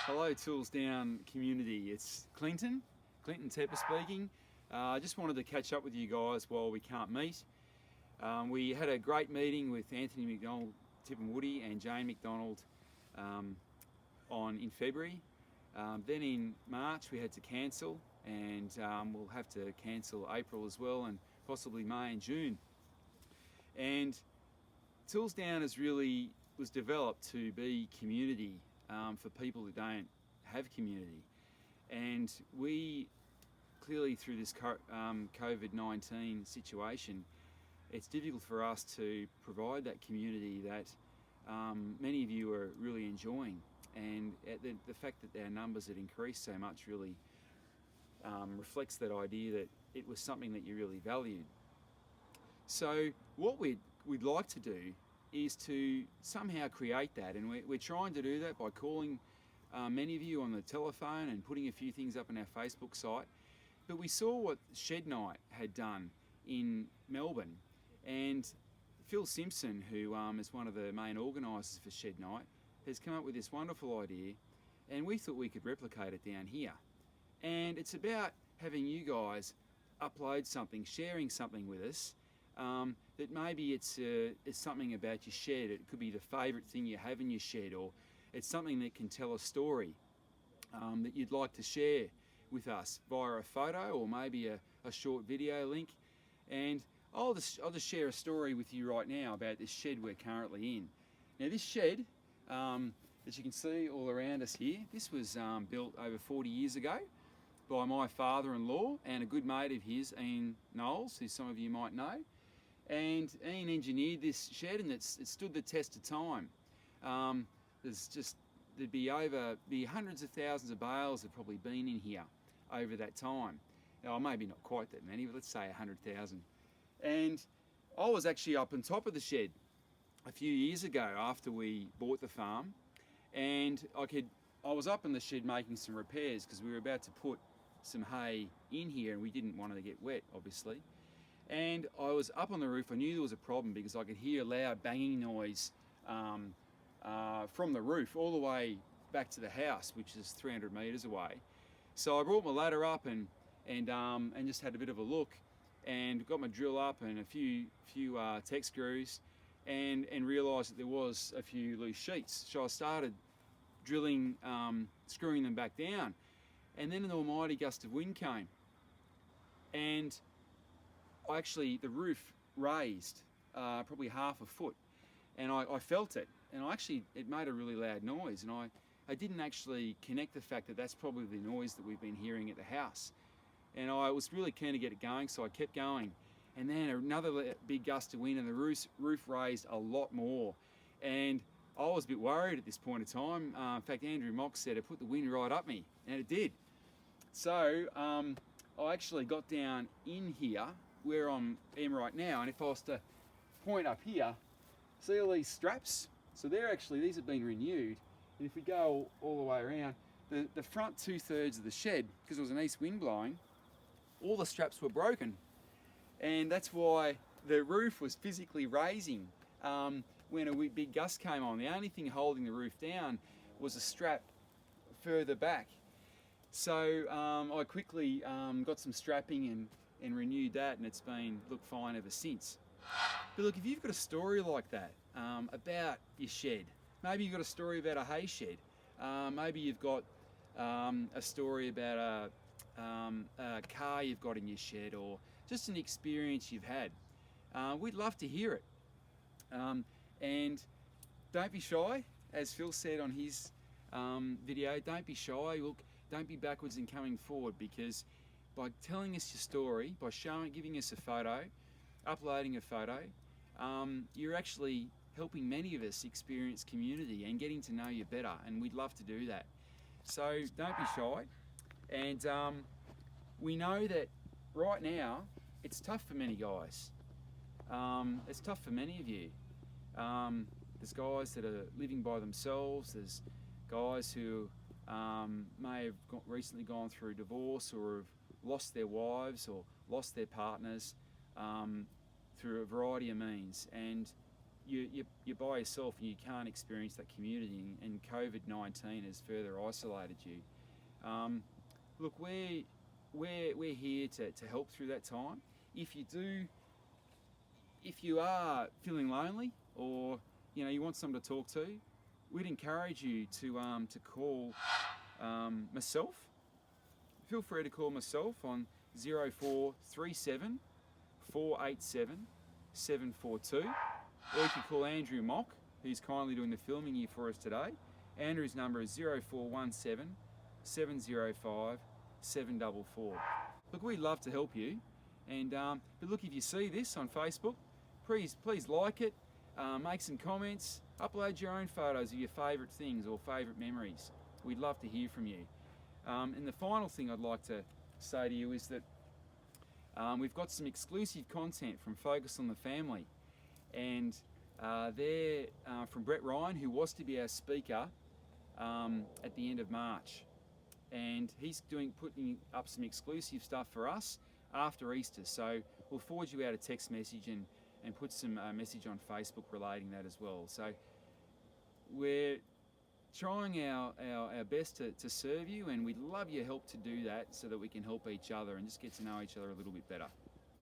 Hello Toolsdown community, it's Clinton Tepper speaking. I just wanted to catch up with you guys while we can't meet. We had a great meeting with Anthony McDonald, Tip and Woody and Jane McDonald in February. Then in March we had to cancel, and we'll have to cancel April as well, and possibly May and June. And Toolsdown was developed to be community for people who don't have community. And we clearly, through this COVID-19 situation, it's difficult for us to provide that community that many of you are really enjoying. And the fact that our numbers had increased so much really reflects that idea that it was something that you really valued. So what we'd like to do is to somehow create that, and we're trying to do that by calling many of you on the telephone and putting a few things up on our Facebook site. But we saw what Shed Night had done in Melbourne, and Phil Simpson, who is one of the main organisers for Shed Night, has come up with this wonderful idea, and we thought we could replicate it down here. And it's about having you guys upload something, sharing something with us, that maybe it's something about your shed. It could be the favourite thing you have in your shed, or it's something that can tell a story that you'd like to share with us via a photo or maybe a short video link. And I'll just share a story with you right now about this shed we're currently in. Now this shed, as you can see all around us here, this was built over 40 years ago by my father-in-law and a good mate of his, Ian Knowles, who some of you might know. And Ian engineered this shed, and it stood the test of time. There'd be hundreds of thousands of bales have probably been in here over that time. Oh, maybe not quite that many, but let's say 100,000. And I was actually up on top of the shed a few years ago after we bought the farm, and I was up in the shed making some repairs because we were about to put some hay in here, and we didn't want it to get wet, obviously. And I was up on the roof. I knew there was a problem because I could hear a loud banging noise from the roof all the way back to the house, which is 300 metres away. So I brought my ladder up and just had a bit of a look, and got my drill up and a few tech screws, and realised that there was a few loose sheets. So I started drilling, screwing them back down, and then an almighty gust of wind came, and the roof raised probably half a foot, and I felt it, and it made a really loud noise, and I didn't actually connect the fact that that's probably the noise that we've been hearing at the house. And I was really keen to get it going, so I kept going, and then another big gust of wind, and the roof raised a lot more, and I was a bit worried at this point in time. In fact, Andrew Mock said it put the wind right up me, and it did. So I actually got down in here where I am right now, and if I was to point up here, see all these straps? So these have been renewed, and if we go all the way around, the front 2/3 of the shed, because there was an east wind blowing, all the straps were broken, and that's why the roof was physically raising when a big gust came on. The only thing holding the roof down was a strap further back. So I quickly got some strapping and renewed that, and it's been looked fine ever since. But look, if you've got a story like that about your shed, maybe you've got a story about a hay shed, maybe you've got a story about a car you've got in your shed, or just an experience you've had, we'd love to hear it. And don't be shy, as Phil said on his video, don't be shy. Look, don't be backwards in coming forward, because by telling us your story, by giving us a photo, uploading a photo, you're actually helping many of us experience community and getting to know you better, and we'd love to do that. So don't be shy. And we know that right now it's tough for many guys. It's tough for many of you. There's guys that are living by themselves. There's guys who may have recently gone through divorce, or have lost their wives or lost their partners through a variety of means. And you're by yourself and you can't experience that community, and COVID-19 has further isolated you. Look, we're here to help through that time. If you are feeling lonely, or you want someone to talk to, we'd encourage you to call myself. Feel free to call myself on 0437 487 742, or you can call Andrew Mock, who's kindly doing the filming here for us today. Andrew's number is 0417 705 744. Look, we'd love to help you, and but look, if you see this on Facebook, please like it, make some comments, upload your own photos of your favourite things or favourite memories. We'd love to hear from you. And the final thing I'd like to say to you is that we've got some exclusive content from Focus on the Family, and they're from Brett Ryan, who was to be our speaker at the end of March, and he's putting up some exclusive stuff for us after Easter. So we'll forward you out a text message and put some message on Facebook relating that as well. So we're trying our best to serve you, and we'd love your help to do that so that we can help each other and just get to know each other a little bit better.